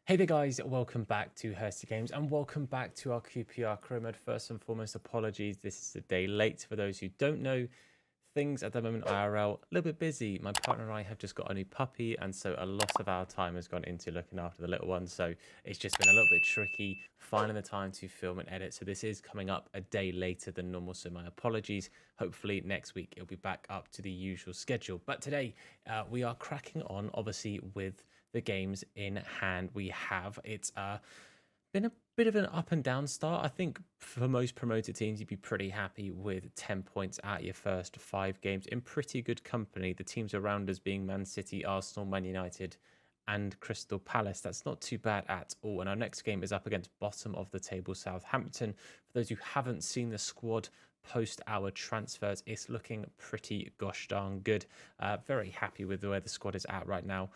Hey there guys, welcome back to Hursty Games and welcome back to our QPR career mode. First and foremost, apologies, this is a day late. For those who don't know, things at the moment IRL, a little bit busy. My partner and I have just got a new puppy, and so a lot of our time has gone into looking after the little one. So it's just been a little bit tricky finding the time to film and edit. So this is coming up a day later than normal, so my apologies. Hopefully next week it'll be back up to the usual schedule. But today we are cracking on, obviously, with the games in hand we have. It's been a bit of an up and down start. I think for most promoted teams, you'd be pretty happy with 10 points out your first 5 games in pretty good company. The teams around us being Man City, Arsenal, Man United, and Crystal Palace. That's not too bad at all. And our next game is up against bottom of the table Southampton. For those who haven't seen the squad post our transfers, it's looking pretty gosh darn good. Very happy with the way the squad is at right now.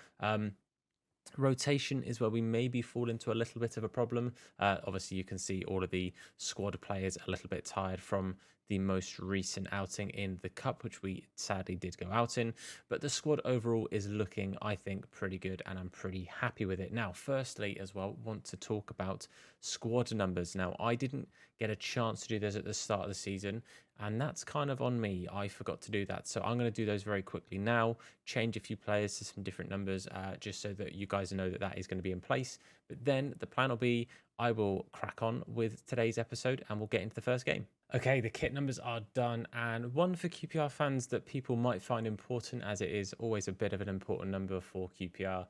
Rotation is where we maybe fall into a little bit of a problem. Obviously, you can see all of the squad players a little bit tired from the most recent outing in the Cup, which we sadly did go out in. But the squad overall is looking, I think, pretty good, and I'm pretty happy with it. Now, firstly, as well, want to talk about squad numbers. Now, I didn't get a chance to do this at the start of the season, and that's kind of on me. I forgot to do that. So I'm going to do those very quickly now, change a few players to some different numbers, just so that you guys know that that is going to be in place. But then the plan will be I will crack on with today's episode and we'll get into the first game. Okay, the kit numbers are done, and one for QPR fans that people might find important, as it is always a bit of an important number for QPR.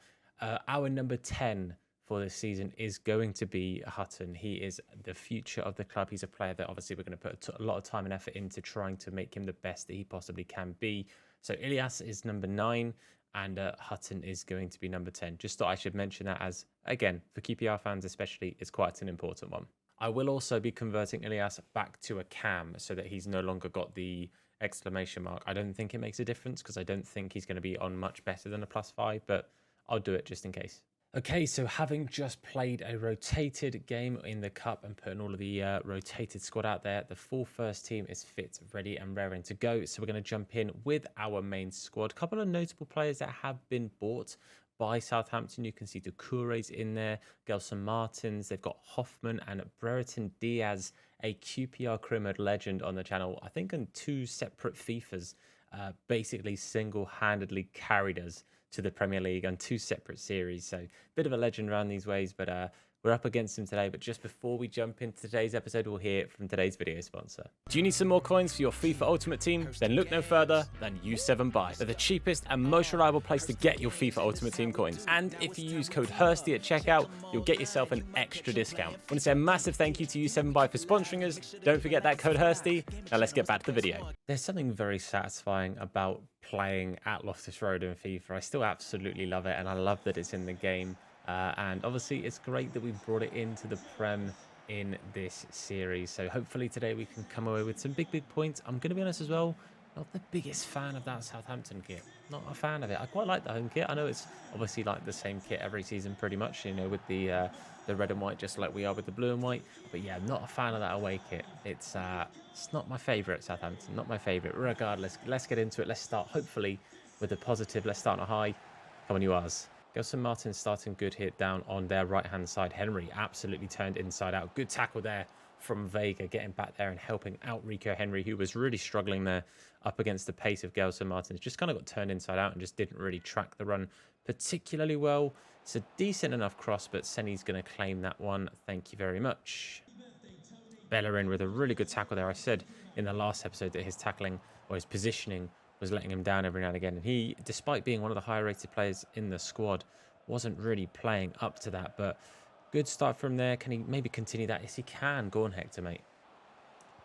Our number 10 for this season is going to be Hutton. He is the future of the club. He's a player that obviously we're going to put a lot of time and effort into trying to make him the best that he possibly can be. So Ilias is number 9 and Hutton is going to be number 10. Just thought I should mention that, as, again, for QPR fans especially, it's quite an important one. I will also be converting Ilias back to a cam so that he's no longer got the exclamation mark. I don't think it makes a difference because I don't think he's going to be on much better than a +5, but I'll do it just in case. Okay, so having just played a rotated game in the Cup and putting all of the rotated squad out there, the full first team is fit, ready and raring to go. So we're going to jump in with our main squad. A couple of notable players that have been bought by Southampton. You can see Doucouré's in there, Gelson Martins, they've got Hoffman and Brereton Diaz, a QPR career mode legend on the channel. I think on 2 separate FIFAs, basically single-handedly carried us to the Premier League on 2 separate series. So bit of a legend around these ways, but we're up against him today. But just before we jump into today's episode, we'll hear from today's video sponsor. Do you need some more coins for your FIFA Ultimate Team? Then look no further than U7Buy. They're the cheapest and most reliable place to get your FIFA Ultimate Team coins. And if you use code HURSTY at checkout, you'll get yourself an extra discount. I want to say a massive thank you to U7Buy for sponsoring us. Don't forget that code HURSTY. Now let's get back to the video. There's something very satisfying about playing at Loftus Road in FIFA. I still absolutely love it, and I love that it's in the game. And obviously, it's great that we've brought it into the Prem in this series. So hopefully today we can come away with some big points. I'm going to be honest as well, not the biggest fan of that Southampton kit. Not a fan of it. I quite like the home kit. I know it's obviously like the same kit every season pretty much, you know, with the red and white, just like we are with the blue and white. But yeah, I'm not a fan of that away kit. It's not my favourite, Southampton. Not my favourite. Regardless, let's get into it. Let's start, hopefully, with a positive. Let's start on a high. Come on, you ours. Gelson Martin starting good here down on their right-hand side. Henry absolutely turned inside out. Good tackle there from Vega, getting back there and helping out Rico Henry, who was really struggling there up against the pace of Gelson Martin. Just kind of got turned inside out and just didn't really track the run particularly well. It's a decent enough cross, but Senny's going to claim that one. Thank you very much. Bellerin with a really good tackle there. I said in the last episode that his tackling or his positioning was letting him down every now and again. And he, despite being one of the higher rated players in the squad, wasn't really playing up to that. But good start from there. Can he maybe continue that? Yes, he can. Go on, Hector, mate.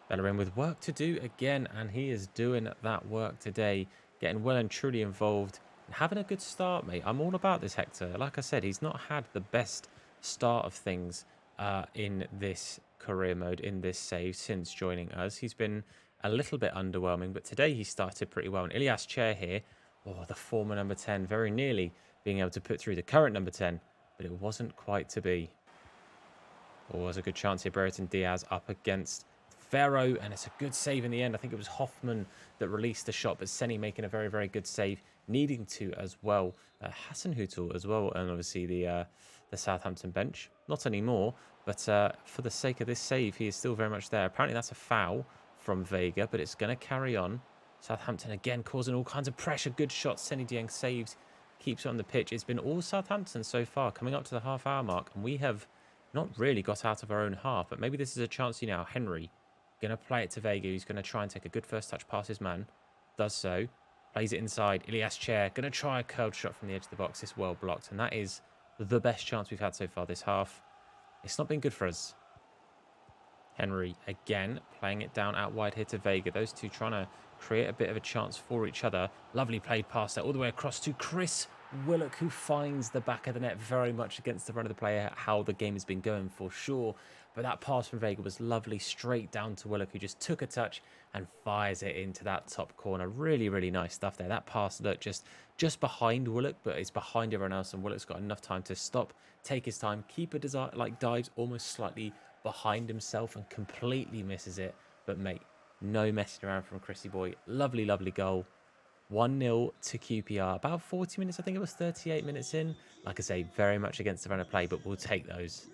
Bellerin with work to do again, and he is doing that work today, getting well and truly involved and having a good start, mate. I'm all about this Hector. Like I said, he's not had the best start of things in this career mode, in this save since joining us. He's been a little bit underwhelming, but today he started pretty well. And Ilias Chair here, oh, the former number 10, very nearly being able to put through the current number 10, but it wasn't quite to be. Oh, there's a good chance here. Brereton Diaz up against Ferro, and it's a good save in the end. I think it was Hoffman that released the shot, but Senny making a very good save, needing to as well. Hasenhüttl as well, and obviously the the Southampton bench. Not anymore, but for the sake of this save, he is still very much there. Apparently that's a foul from Vega, but it's going to carry on. Southampton again causing all kinds of pressure. Good shot. Seny Dieng saves, keeps it on the pitch. It's been all Southampton so far, coming up to the half-hour mark, and we have not really got out of our own half, but maybe this is a chance now. Henry going to play it to Vega, who's going to try and take a good first touch past his man. Does so. Plays it inside. Ilias Chair going to try a curled shot from the edge of the box. It's well blocked, and that is the best chance we've had so far this half. It's not been good for us. Henry again playing it down out wide here to Vega. Those two trying to create a bit of a chance for each other. Lovely played pass there all the way across to Chris Willock, who finds the back of the net very much against the run of the player, how the game has been going for sure. But that pass from Vega was lovely, straight down to Willock, who just took a touch and fires it into that top corner. Really, really nice stuff there. That pass, look, just behind Willock, but it's behind everyone else, and Willock's got enough time to stop, take his time. Keeper dives almost slightly behind himself and completely misses it. But mate, no messing around from Chrissy boy. Lovely, lovely goal. 1-0 to QPR. About 40 minutes, I think it was 38 minutes in. Like I say, very much against the run of play, but we'll take those.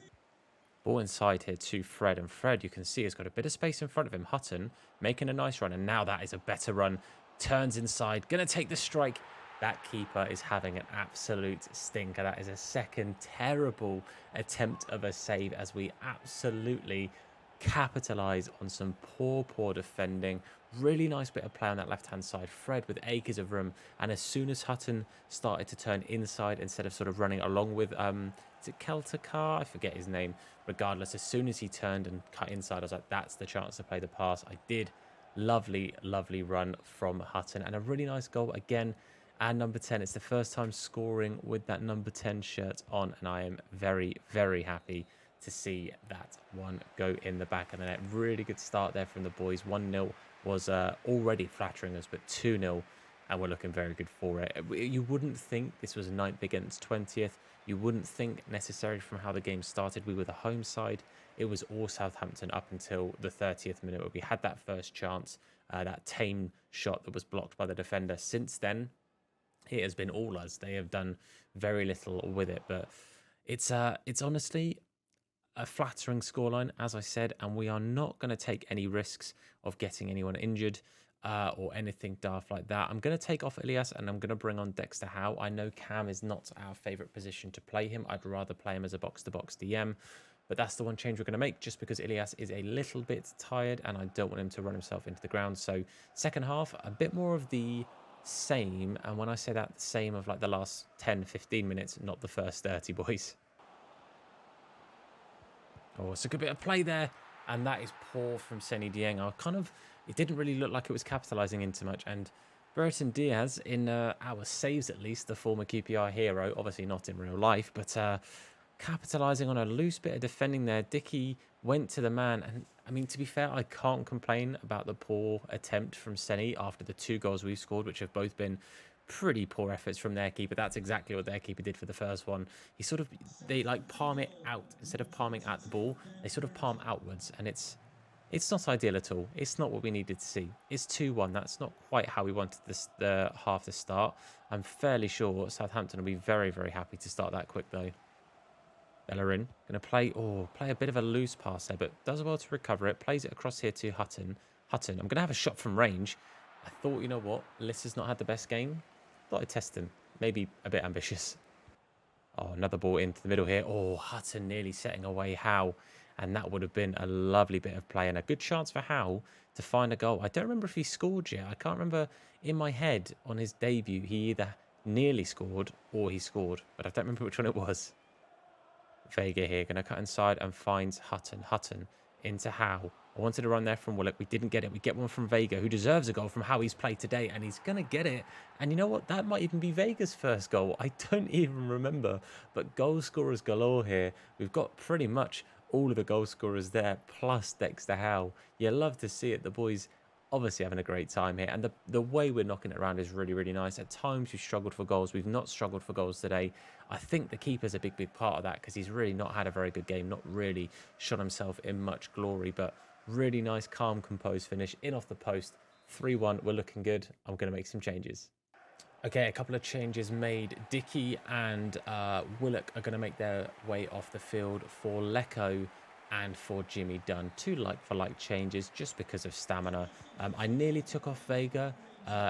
Ball inside here to Fred, and Fred, you can see, has got a bit of space in front of him. Hutton making a nice run, and now that is a better run. Turns inside, going to take the strike. That keeper is having an absolute stinker. That is a second terrible attempt of a save as we absolutely capitalise on some poor defending. Really nice bit of play on that left-hand side. Fred with acres of room. And as soon as Hutton started to turn inside instead of sort of running along with, is it Keltakar? I forget his name. Regardless, as soon as he turned and cut inside, I was like, that's the chance to play the pass. I did. Lovely, lovely run from Hutton. And a really nice goal again. And number 10, it's the first time scoring with that number 10 shirt on. And I am very, very happy to see that one go in the back of the net. Really good start there from the boys. 1-0 was already flattering us, but 2-0, and we're looking very good for it. You wouldn't think this was 9th against 20th. You wouldn't think necessarily from how the game started. We were the home side. It was all Southampton up until the 30th minute where we had that first chance, that tame shot that was blocked by the defender. Since then, it has been all us. They have done very little with it, but it's honestly a flattering scoreline, as I said, and we are not going to take any risks of getting anyone injured or anything daft like that. I'm going to take off Ilias and I'm going to bring on Dexter Howe. I know Cam is not our favourite position to play him. I'd rather play him as a box-to-box DM, but that's the one change we're going to make just because Ilias is a little bit tired and I don't want him to run himself into the ground. So second half, a bit more of the same, and when I say that, the same of like the last 10-15 minutes, not the first 30, boys. Oh, it's a good bit of play there, and that is poor from Seny Dieng. It didn't really look like it was capitalising into much, and Brereton Diaz, in our saves at least, the former QPR hero, obviously not in real life, but capitalising on a loose bit of defending there. Dickey went to the man, and I mean, to be fair, I can't complain about the poor attempt from Seny after the 2 goals we've scored, which have both been pretty poor efforts from their keeper. That's exactly what their keeper did for the first one. They like palm it out instead of palming at the ball. They sort of palm outwards, and it's not ideal at all. It's not what we needed to see. It's 2-1. That's not quite how we wanted the half to start. I'm fairly sure Southampton will be very, very happy to start that quick though. Bellerin going to play a bit of a loose pass there, but does well to recover it. Plays it across here to Hutton. I'm going to have a shot from range. I thought, you know what, Lister's not had the best game. Thought I'd test him. Maybe a bit ambitious. Oh, another ball into the middle here. Oh, Hutton nearly setting away Howe. And that would have been a lovely bit of play and a good chance for Howe to find a goal. I don't remember if he scored yet. I can't remember in my head on his debut. He either nearly scored or he scored. But I don't remember which one it was. Vega here, going to cut inside and finds Hutton. Hutton into Howe. I wanted to run there from Willock. We didn't get it. We get one from Vega, who deserves a goal from how he's played today, and he's going to get it. And you know what? That might even be Vega's first goal. I don't even remember. But goal scorers galore here. We've got pretty much all of the goal scorers there, plus Dexter Howe. You love to see it. The boys obviously having a great time here, and the way we're knocking it around is really, really nice. At times we've struggled for goals. We've not struggled for goals today. I think the keeper's a big part of that because he's really not had a very good game, not really shot himself in much glory, but really nice, calm, composed finish in off the post. 3-1, we're looking good. I'm going to make some changes. Okay, a couple of changes made. Dickey and Willock are going to make their way off the field for Lecco and for Jimmy Dunn. Two like-for-like changes just because of stamina. I nearly took off Vega.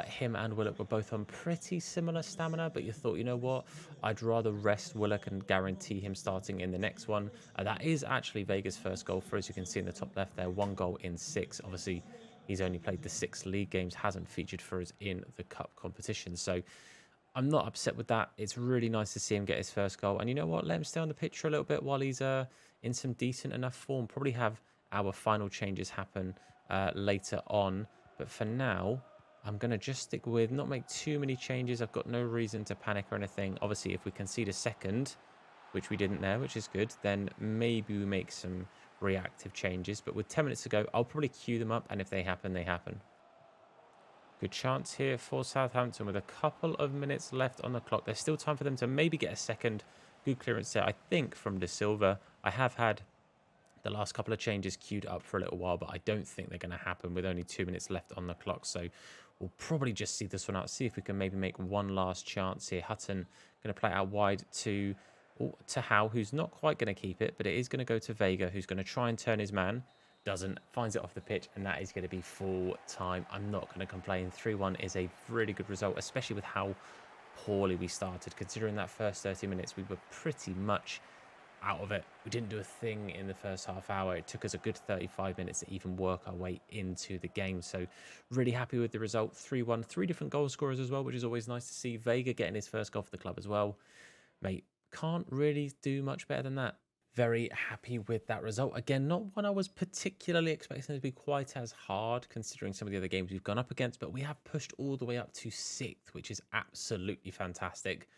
Him and Willock were both on pretty similar stamina, but you thought, you know what? I'd rather rest Willock and guarantee him starting in the next one. That is actually Vega's first goal for, as you can see in the top left there. 1 goal in 6. Obviously, he's only played the 6 league games, hasn't featured for us in the cup competition. So I'm not upset with that. It's really nice to see him get his first goal. And you know what? Let him stay on the pitch for a little bit while he's in some decent enough form. Probably have our final changes happen later on. But for now, I'm going to just stick with not make too many changes. I've got no reason to panic or anything. Obviously, if we concede a second, which we didn't there, which is good, then maybe we make some reactive changes. But with 10 minutes to go, I'll probably queue them up. And if they happen, they happen. Good chance here for Southampton with a couple of minutes left on the clock. There's still time for them to maybe get a second. Good clearance there, I think, from De Silva. I have had the last couple of changes queued up for a little while, but I don't think they're going to happen with only 2 minutes left on the clock. So we'll probably just see this one out, see if we can maybe make one last chance here. Hutton going to play out wide to Howe, who's not quite going to keep it, but it is going to go to Vega, who's going to try and turn his man. Doesn't, finds it off the pitch, and that is going to be full time. I'm not going to complain. 3-1 is a really good result, especially with how poorly we started. Considering that first 30 minutes, we were pretty much out of it. We didn't do a thing in the first half hour. It took us a good 35 minutes to even work our way into the game. So really happy with the result. 3-1, 3 different goal scorers as well, which is always nice to see. Vega getting his first goal for the club as well. Mate, can't really do much better than that. Very happy with that result. Again, not one I was particularly expecting to be quite as hard, considering some of the other games we've gone up against, but we have pushed all the way up to 6th, which is absolutely fantastic.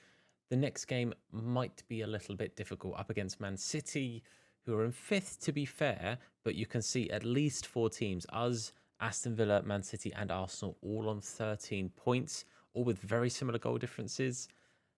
The next game might be a little bit difficult, up against Man City, who are in 5th, to be fair, but you can see at least 4 teams, us, Aston Villa, Man City, and Arsenal, all on 13 points, all with very similar goal differences.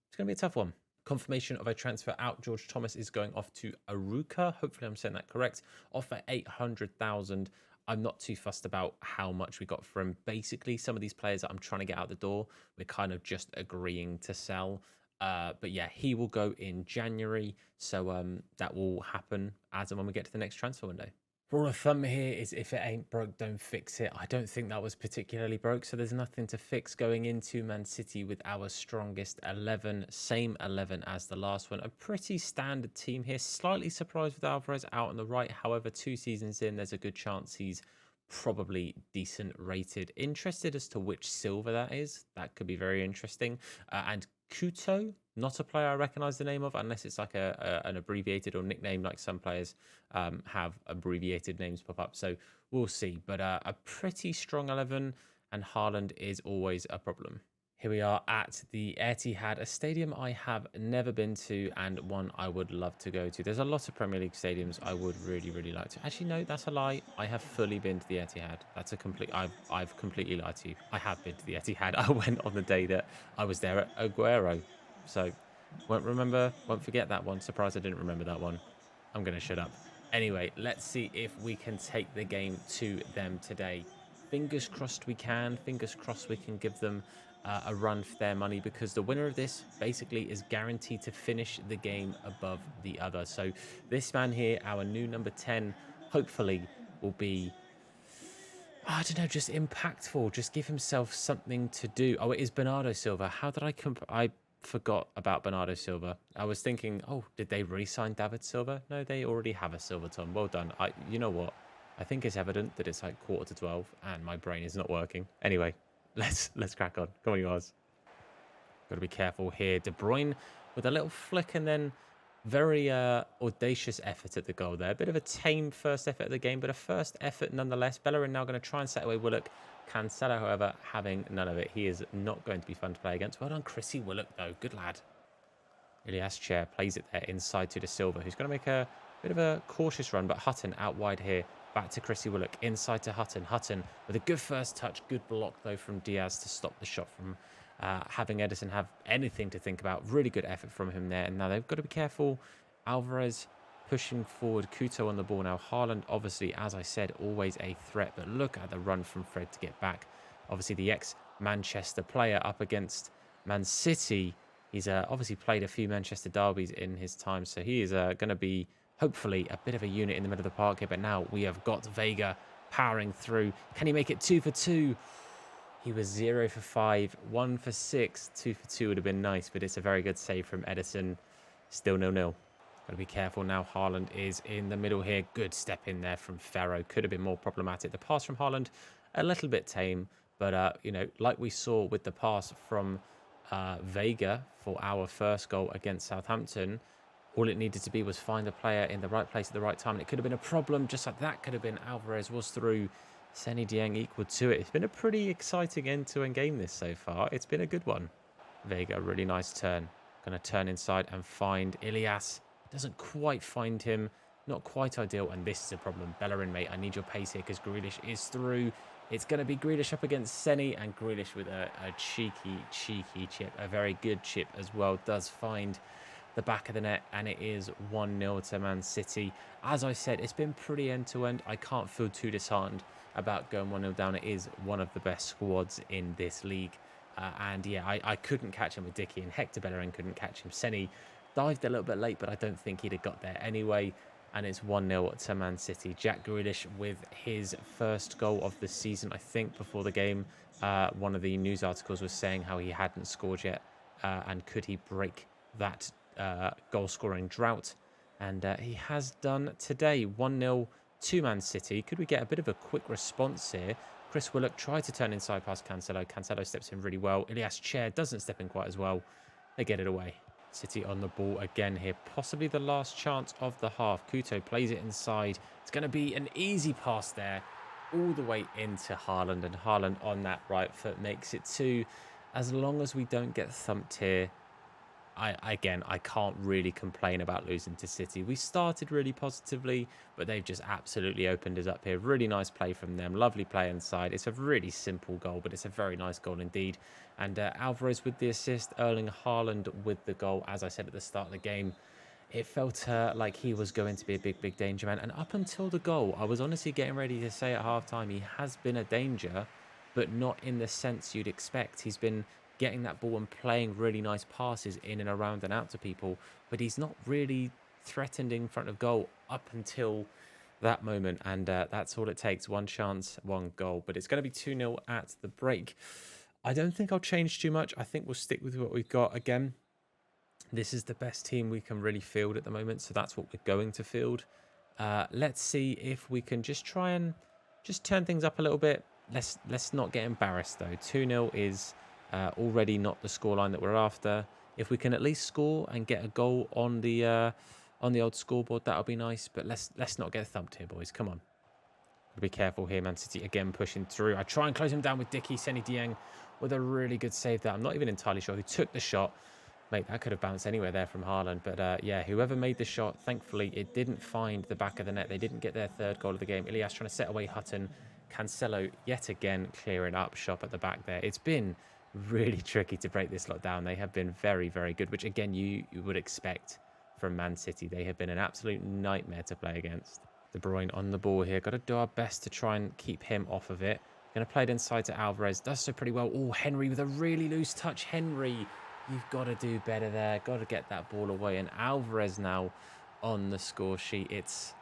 It's going to be a tough one. Confirmation of a transfer out. George Thomas is going off to Aruka. Hopefully I'm saying that correct. Off at 800,000. I'm not too fussed about how much we got for him. Basically, some of these players that I'm trying to get out the door, we're kind of just agreeing to sell. But yeah, he will go in January. So that will happen as and when we get to the next transfer window. Rule of thumb here is if it ain't broke, don't fix it. I don't think that was particularly broke, so there's nothing to fix going into Man City with our strongest 11. Same 11 as the last one. A pretty standard team here. Slightly surprised with Alvarez out on the right. However, 2 seasons in, there's a good chance he's probably decent rated. Interested as to which silver that is. That could be very interesting. And Kuto, not a player I recognise the name of, unless it's like an abbreviated or nickname, like some players have abbreviated names pop up. So we'll see. But a pretty strong 11, and Haaland is always a problem. Here we are at the Etihad, a stadium I have never been to and one I would love to go to. There's a lot of Premier League stadiums I would really, really like to. Actually, no, that's a lie. I have fully been to the Etihad. That's a complete... I've completely lied to you. I have been to the Etihad. I went on the day that I was there at Aguero. So, won't forget that one. Surprised I didn't remember that one. I'm going to shut up. Anyway, let's see if we can take the game to them today. Fingers crossed we can. Fingers crossed we can give them a run for their money, because the winner of this basically is guaranteed to finish the game above the other. So this man here, our new number 10, hopefully will be, I don't know, just impactful. Just give himself something to do. Oh, it is Bernardo Silva. How did I forgot about Bernardo Silva. I was thinking, oh, did they re-sign David Silva? No, they already have a Silva, Tom. Well done. You know what? I think it's evident that it's like 11:45 and my brain is not working. Anyway, let's crack on. Come on, you guys. Got to be careful here. De Bruyne with a little flick and then very audacious effort at the goal there. A bit of a tame first effort at the game, but a first effort nonetheless. Bellerin now going to try and set away Willock. Cancelo, however, having none of it. He is not going to be fun to play against. Well done, Chrissy Willock, though. Good lad. Ilias Chair plays it there inside to De Silva, who's going to make a bit of a cautious run, but Hutton out wide here. Back to Chrissy Willock, inside to Hutton. Hutton with a good first touch. Good block, though, from Diaz to stop the shot from having Edison have anything to think about. Really good effort from him there. And now they've got to be careful. Alvarez pushing forward. Kuto on the ball now. Haaland, obviously, as I said, always a threat. But look at the run from Fred to get back. Obviously, the ex-Manchester player up against Man City, he's obviously played a few Manchester derbies in his time, so he is going to be, hopefully, a bit of a unit in the middle of the park here. But now we have got Vega powering through. Can he make it 2 for 2? He was 0 for 5, 1 for 6. 2 for 2 would have been nice, but it's a very good save from Edison. Still 0-0. Got to be careful now. Haaland is in the middle here. Good step in there from Ferro. Could have been more problematic. The pass from Haaland, a little bit tame, but you know, like we saw with the pass from Vega for our first goal against Southampton, all it needed to be was find a player in the right place at the right time. And it could have been a problem, just like that could have been. Alvarez was through. Seny Dieng equal to it. It's been a pretty exciting end-to-end game this so far. It's been a good one. Vega, really nice turn. Going to turn inside and find Ilias. Doesn't quite find him. Not quite ideal. And this is a problem. Bellerin, mate, I need your pace here because Grealish is through. It's going to be Grealish up against Seny, and Grealish with a cheeky chip. A very good chip as well. Does find the back of the net, and it is 1-0 to Man City. As I said, it's been pretty end-to-end. I can't feel too disheartened about going 1-0 down. It is one of the best squads in this league. And yeah, I couldn't catch him with Dicky, and Hector Bellerin couldn't catch him. Seny dived a little bit late, but I don't think he'd have got there anyway. And it's 1-0 to Man City. Jack Grealish with his first goal of the season, I think, before the game. One of the news articles was saying how he hadn't scored yet. And could he break that goal-scoring drought? And he has done today. 1-0 to Man City. Could we get a bit of a quick response here? Chris Willock tried to turn inside past Cancelo. Cancelo steps in really well. Ilias Chair doesn't step in quite as well. They get it away. City on the ball again here. Possibly the last chance of the half. Couto plays it inside. It's going to be an easy pass there. All the way into Haaland. And Haaland on that right foot makes it 2. As long as we don't get thumped here, I can't really complain about losing to City. We started really positively, but they've just absolutely opened us up here. Really nice play from them. Lovely play inside. It's a really simple goal, but it's a very nice goal indeed. And Alvarez with the assist, Erling Haaland with the goal. As I said at the start of the game, it felt like he was going to be a big danger man. And up until the goal, I was honestly getting ready to say at halftime, he has been a danger, but not in the sense you'd expect. He's been getting that ball and playing really nice passes in and around and out to people, but he's not really threatened in front of goal up until that moment. And that's all it takes. One chance, one goal. But it's going to be 2-0 at the break. I don't think I'll change too much. I think we'll stick with what we've got. Again, this is the best team we can really field at the moment, so that's what we're going to field. Let's see if we can just try and just turn things up a little bit. Let's not get embarrassed though. 2-0 is already not the scoreline that we're after. If we can at least score and get a goal on the old scoreboard, that'll be nice. But let's not get thumped here, boys. Come on. Be careful here. Man City again pushing through. I try and close him down with Dicky. Seny Dieng with a really good save there. I'm not even entirely sure who took the shot. Mate, that could have bounced anywhere there from Haaland. But yeah, whoever made the shot, thankfully, it didn't find the back of the net. They didn't get their third goal of the game. Ilias trying to set away Hutton. Cancelo yet again clearing up shop at the back there. It's been really tricky to break this lot down. They have been very good, which again you would expect from Man City. They have been an absolute nightmare to play against. De Bruyne on the ball here. Got to do our best to try and keep him off of it. Going to play it inside to Alvarez. Does so pretty well. Oh, Henry with a really loose touch. Henry, you've got to do better there. Got to get that ball away. And Alvarez now on the score sheet. It's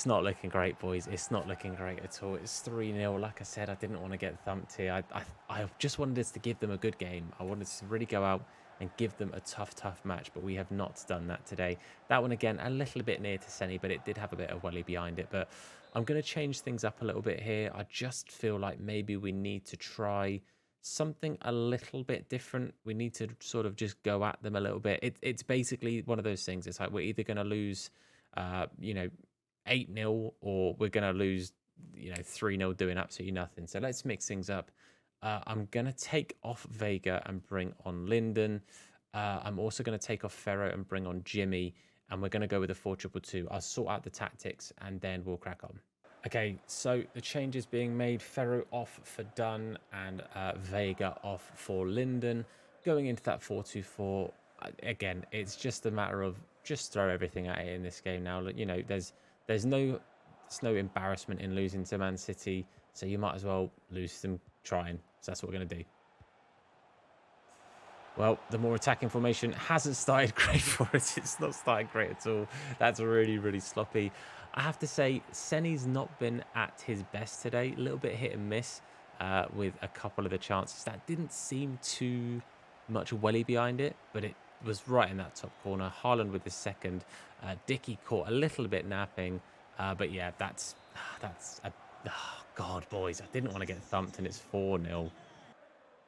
not looking great, boys. It's not looking great at all. It's 3-0. Like I said, I didn't want to get thumped here. I just wanted us to give them a good game. I wanted to really go out and give them a tough match, but we have not done that today. That one, again, a little bit near to Seny, but it did have a bit of welly behind it. But I'm going to change things up a little bit here. I just feel like maybe we need to try something a little bit different. We need to sort of just go at them a little bit. It's basically one of those things. It's like we're either going to lose, 8-0, or we're going to lose, 3-0 doing absolutely nothing. So let's mix things up. I'm going to take off Vega and bring on Linden. I'm also going to take off Ferro and bring on Jimmy. And we're going to go with a 4-2-2. I'll sort out the tactics and then we'll crack on. Okay, so the changes being made. Ferro off for Dunn and Vega off for Linden. Going into that 4-2-4. Again, it's just a matter of just throw everything at it in this game now. There's no embarrassment in losing to Man City, so you might as well lose them trying. So that's what we're going to do. Well, the more attacking formation hasn't started great for us. It's not started great at all. That's really, really sloppy. I have to say, Senny's not been at his best today. A little bit hit and miss with a couple of the chances. That didn't seem too much welly behind it, but it was right in that top corner. Haaland with the second. Dickey caught a little bit napping. But yeah, that's a... Oh, God, boys, I didn't want to get thumped, and it's 4-0.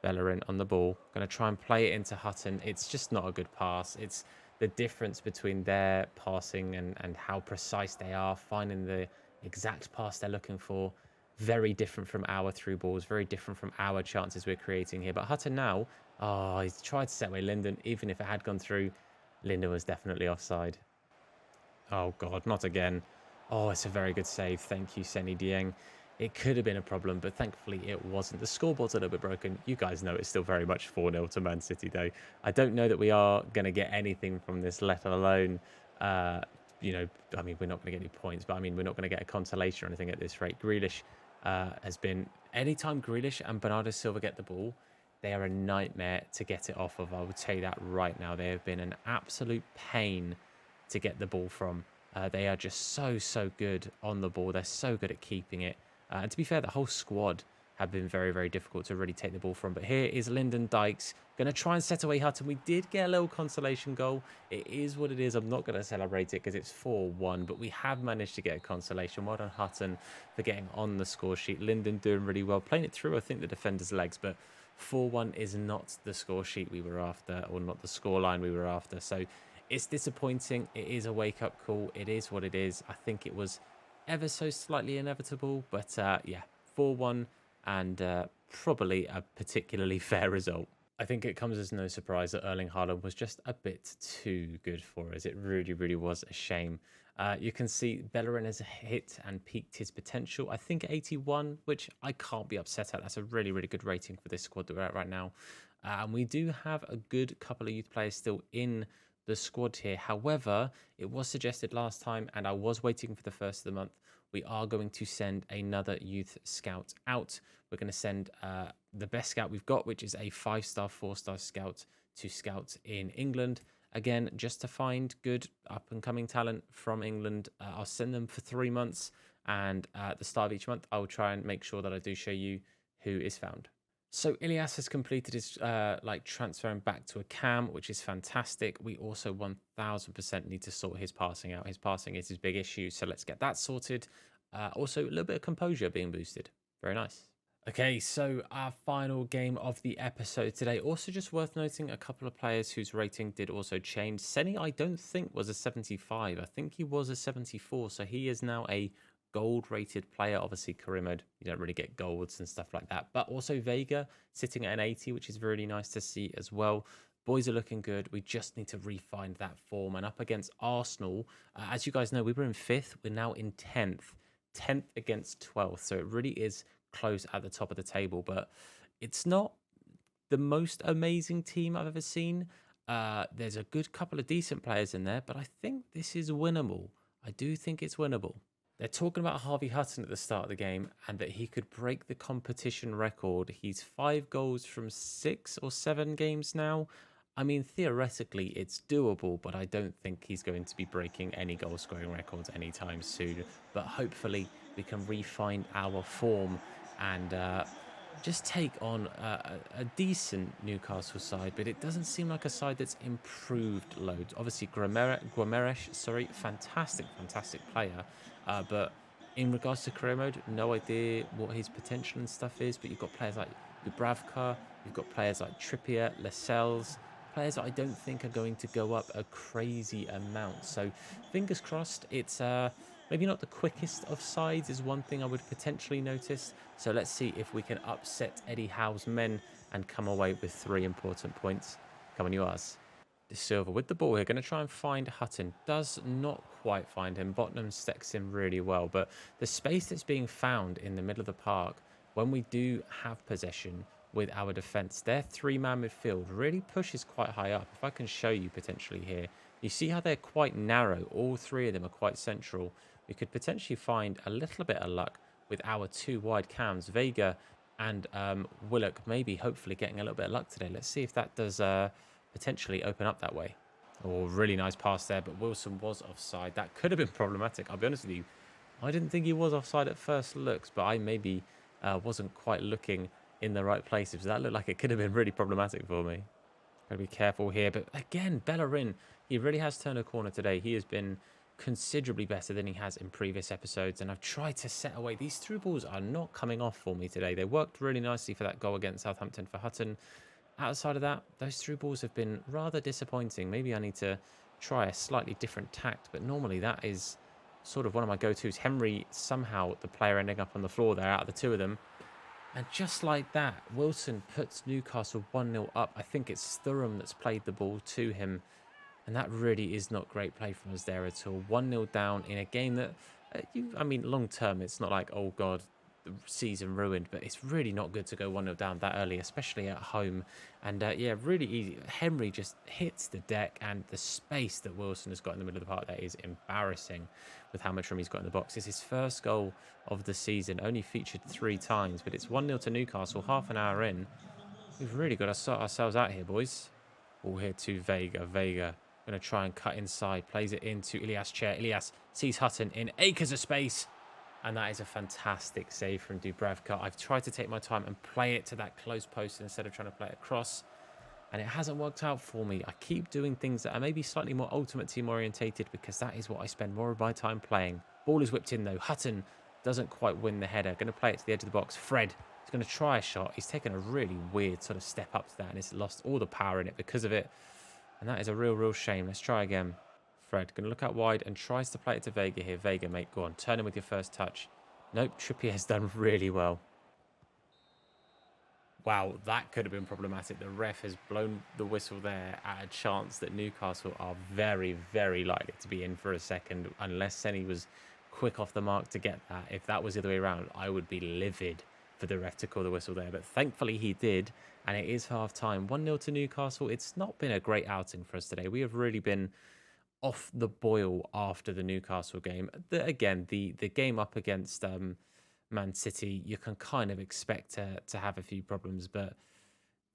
Bellerin on the ball. Going to try and play it into Hutton. It's just not a good pass. It's the difference between their passing and how precise they are, finding the exact pass they're looking for. Very different from our through balls, very different from our chances we're creating here. But Hutton now, oh, he's tried to set away Linden. Even if it had gone through, Linden was definitely offside. Oh, God, not again. Oh, it's a very good save. Thank you, Seny Dieng. It could have been a problem, but thankfully it wasn't. The scoreboard's a little bit broken. You guys know it's still very much 4-0 to Man City, though. I don't know that we are going to get anything from this, let alone, uh, I mean, we're not going to get any points, but I mean, we're not going to get a consolation or anything at this rate. Grealish has been, anytime Grealish and Bernardo Silva get the ball, they are a nightmare to get it off of. I would tell you that right now. They have been an absolute pain to get the ball from. They are just so good on the ball. They're so good at keeping it. And to be fair, the whole squad have been very, very difficult to really take the ball from. But here is Lyndon Dykes going to try and set away Hutton. We did get a little consolation goal. It is what it is. I'm not going to celebrate it because it's 4-1. But we have managed to get a consolation. Well done, Hutton, for getting on the score sheet. Lyndon doing really well. Playing it through, I think, the defender's legs. But 4-1 is not the score sheet we were after, or not the scoreline we were after. So it's disappointing. It is a wake-up call. It is what it is. I think it was ever so slightly inevitable, but yeah, 4-1 and probably a particularly fair result. I think it comes as no surprise that Erling Haaland was just a bit too good for us. It really, really was a shame. You can see Bellerin has hit and peaked his potential. I think 81, which I can't be upset at. That's a really, really good rating for this squad that we're at right now. And we do have a good couple of youth players still in the squad here. However, it was suggested last time, and I was waiting for the first of the month, we are going to send another youth scout out. We're going to send the best scout we've got, which is a 5-star, 4-star scout to scout in England. Again, just to find good up-and-coming talent from England. I'll send them for 3 months, and at the start of each month, I will try and make sure that I do show you who is found. So Ilias has completed his transferring back to a cam, which is fantastic. We also 1000% need to sort his passing out. His passing is his big issue, so let's get that sorted. Also, a little bit of composure being boosted. Very nice. Okay, so our final game of the episode today. Also just worth noting, a couple of players whose rating did also change. Seny, I don't think, was a 75. I think he was a 74, so he is now a gold-rated player. Obviously, Karimod, you don't really get golds and stuff like that. But also Vega sitting at an 80, which is really nice to see as well. Boys are looking good. We just need to refine that form. And up against Arsenal, as you guys know, we were in 5th. We're now in 10th. 10th against 12th. So it really is close at the top of the table. But it's not the most amazing team I've ever seen. There's a good couple of decent players in there. But I think this is winnable. I do think it's winnable. They're talking about Harvey Hutton at the start of the game and that he could break the competition record. He's 5 goals from 6 or 7 games now. I mean, theoretically, it's doable, but I don't think he's going to be breaking any goal scoring records anytime soon. But hopefully, we can refine our form and just take on a decent Newcastle side, but it doesn't seem like a side that's improved loads. Obviously, Guimarães, fantastic player. But in regards to career mode, no idea what his potential and stuff is. But you've got players like Dubravka, you've got players like Trippier, Lascelles, players that I don't think are going to go up a crazy amount. So fingers crossed. It's maybe not the quickest of sides is one thing I would potentially notice. So let's see if we can upset Eddie Howe's men and come away with 3 important points. Come on, yours. De Silva with the ball here, going to try and find Hutton. Does not quite find him. Bottom stacks him really well, but the space that's being found in the middle of the park, when we do have possession with our defence, their 3-man midfield really pushes quite high up. If I can show you potentially here, you see how they're quite narrow. All 3 of them are quite central. We could potentially find a little bit of luck with our 2 wide cams. Vega And Willock maybe, hopefully, getting a little bit of luck today. Let's see if that does potentially open up that way. Oh, really nice pass there, but Wilson was offside. That could have been problematic. I'll be honest with you. I didn't think he was offside at first looks, but I maybe wasn't quite looking in the right places. That looked like it could have been really problematic for me. Got to be careful here. But again, Bellerin, he really has turned a corner today. He has been considerably better than he has in previous episodes. And I've tried to set away. These through balls are not coming off for me today. They worked really nicely for that goal against Southampton for Hutton. Outside of that, those through balls have been rather disappointing. Maybe I need to try a slightly different tact. But normally that is sort of one of my go-tos. Henry, somehow the player ending up on the floor there out of the two of them. And just like that, Wilson puts Newcastle 1-0 up. I think it's Thuram that's played the ball to him. And that really is not great play from us there at all. 1-0 down in a game that, I mean, long term, it's not like, oh, God, the season ruined. But it's really not good to go 1-0 down that early, especially at home. And, yeah, really easy. Henry just hits the deck. And the space that Wilson has got in the middle of the park there is embarrassing with how much room he's got in the box. It's his first goal of the season. Only featured 3 times. But it's 1-0 to Newcastle, half an hour in. We've really got to sort ourselves out here, boys. Ball here to Vega. Vega going to try and cut inside. Plays it into Ilias Chair. Ilias sees Hutton in acres of space. And that is a fantastic save from Dubravka. I've tried to take my time and play it to that close post instead of trying to play it across. And it hasn't worked out for me. I keep doing things that are maybe slightly more Ultimate Team orientated because that is what I spend more of my time playing. Ball is whipped in though. Hutton doesn't quite win the header. Going to play it to the edge of the box. Fred is going to try a shot. He's taken a really weird sort of step up to that and he's lost all the power in it because of it. And that is a real shame. Let's try again. Fred going to look out wide and tries to play it to Vega here. Vega, mate, go on. Turn him with your first touch. Nope, Trippier's done really well. Wow, that could have been problematic. The ref has blown the whistle there at a chance that Newcastle are very likely to be in for a second unless Senny was quick off the mark to get that. If that was the other way around, I would be livid for the ref to call the whistle there. But thankfully he did, and it is half-time. 1-0 to Newcastle. It's not been a great outing for us today. We have really been off the boil after the Newcastle game. Again, the game up against Man City, you can kind of expect to have a few problems, but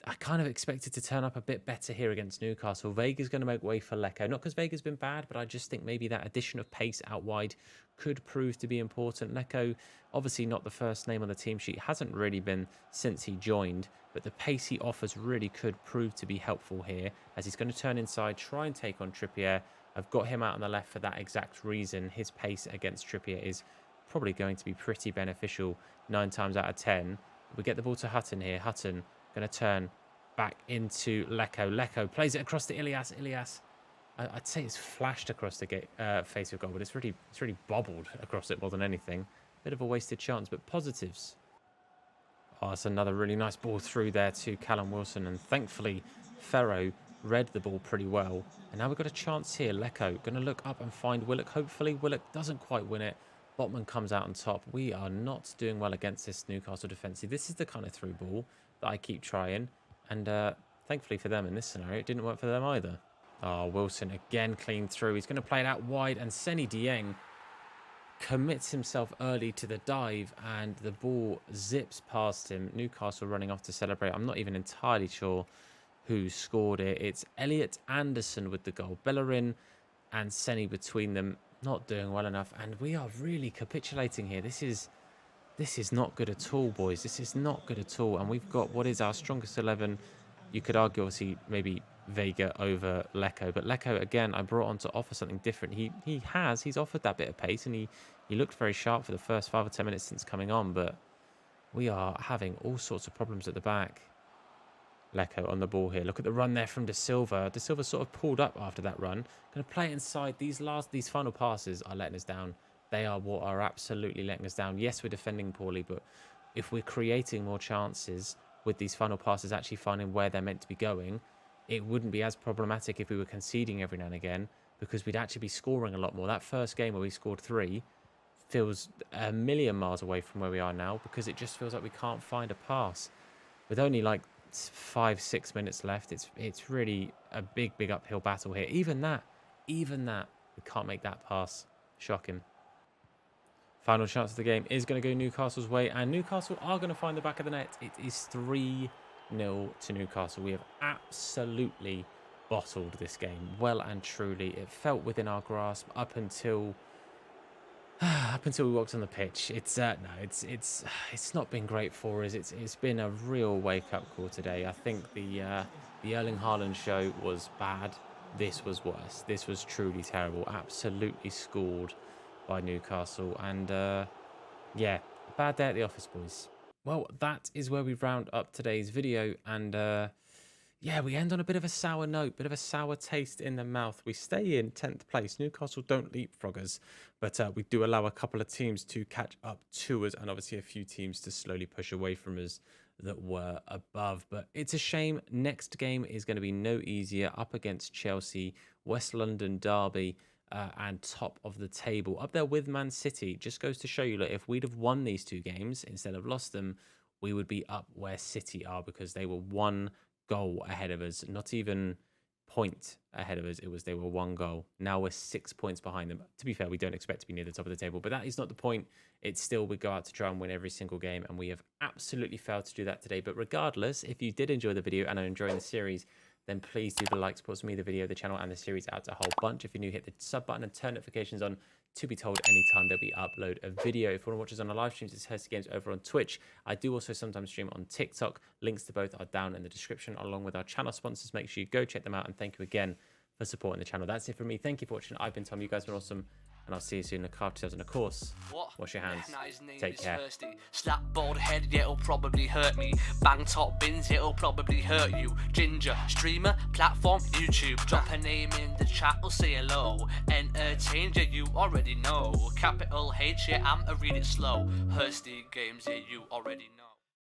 I kind of expected to turn up a bit better here against Newcastle. Vega's going to make way for Lecco. Not because Vega's been bad, but I just think maybe that addition of pace out wide could prove to be important. Lecco, obviously not the first name on the team sheet, hasn't really been since he joined, but the pace he offers really could prove to be helpful here as he's going to turn inside, try and take on Trippier. I've got him out on the left for that exact reason. His pace against Trippier is probably going to be pretty beneficial 9 times out of 10. We get the ball to Hutton here. Hutton going to turn back into Lecco. Lecco plays it across to Ilias. Ilias, I'd say it's flashed across the face of goal, but it's really bobbled across it more than anything. Bit of a wasted chance, but positives. Oh, that's another really nice ball through there to Callum Wilson, and thankfully Ferro read the ball pretty well. And now we've got a chance here. Lecco going to look up and find Willock. Hopefully Willock doesn't quite win it. Botman comes out on top. We are not doing well against this Newcastle defence. This is the kind of through ball that I keep trying. And thankfully for them in this scenario, it didn't work for them either. Oh, Wilson again clean through. He's going to play it out wide. And Seny Dieng commits himself early to the dive. And the ball zips past him. Newcastle running off to celebrate. I'm not even entirely sure who scored it. It's Elliot Anderson with the goal. Bellerin and Seny between them. Not doing well enough, and we are really capitulating here. This is not good at all, boys. This is not good at all, and we've got what is our strongest 11. You could argue, obviously, maybe Vega over Lecco, but Lecco again I brought on to offer something different. He's offered that bit of pace, and he looked very sharp for the first 5 or 10 minutes since coming on, but we are having all sorts of problems at the back. Lecco on the ball here. Look at the run there from De Silva. De Silva sort of pulled up after that run. Going to play it inside. These final passes are letting us down. They are what are absolutely letting us down. Yes, we're defending poorly, but if we're creating more chances with these final passes actually finding where they're meant to be going, it wouldn't be as problematic if we were conceding every now and again because we'd actually be scoring a lot more. That first game where we scored 3 feels a million miles away from where we are now because it just feels like we can't find a pass. With only like 5-6 minutes left, it's really a big uphill battle here. Even that we can't make that pass. Shocking. Final chance of the game is going to go Newcastle's way, and Newcastle are going to find the back of the net. It is 3-0 to Newcastle. We have absolutely bottled this game, well and truly. It felt within our grasp up until we walked on the pitch. It's not been great for us. It's been a real wake-up call today. I think the Erling Haaland show was bad. This was worse. This was truly terrible. Absolutely scored by Newcastle, and yeah, bad day at the office, boys. Well, that is where we round up today's video, and yeah, we end on a bit of a sour note, bit of a sour taste in the mouth. We stay in 10th place. Newcastle don't leapfrog us, but we do allow a couple of teams to catch up to us, and obviously a few teams to slowly push away from us that were above. But it's a shame. Next game is going to be no easier, up against Chelsea, West London derby, and top of the table, up there with Man City. Just goes to show you that if we'd have won these two games instead of lost them, we would be up where City are, because they were 1 goal ahead of us, not even point ahead of us. They were 1 goal. Now we're 6 points behind them. To be fair, we don't expect to be near the top of the table, but that is not the point. It's still, we go out to try and win every single game, and we have absolutely failed to do that today. But regardless, if you did enjoy the video and are enjoying the series, then please do the like, supports me, the video, the channel, and the series out to a whole bunch. If you're new, hit the sub button and turn notifications on to be told anytime that we upload a video. If you want to watch us on our live streams, it's Thirsty Games over on Twitch. I do also sometimes stream on TikTok. Links to both are down in the description, along with our channel sponsors. Make sure you go check them out, and thank you again for supporting the channel. That's it from me. Thank you for watching. I've been Tom. You guys have been awesome, and I'll see you soon in the car details. And of course, wash your hands. Take care. Slap bald head, yeah, it'll probably hurt me. Bang top bins, it'll probably hurt you. Ginger, streamer, platform, YouTube. Drop a name in the chat, or say hello. Entertain, yeah, you already know. Capital H, yeah, I'm a read it slow. Thirsty Games, yeah, you already know.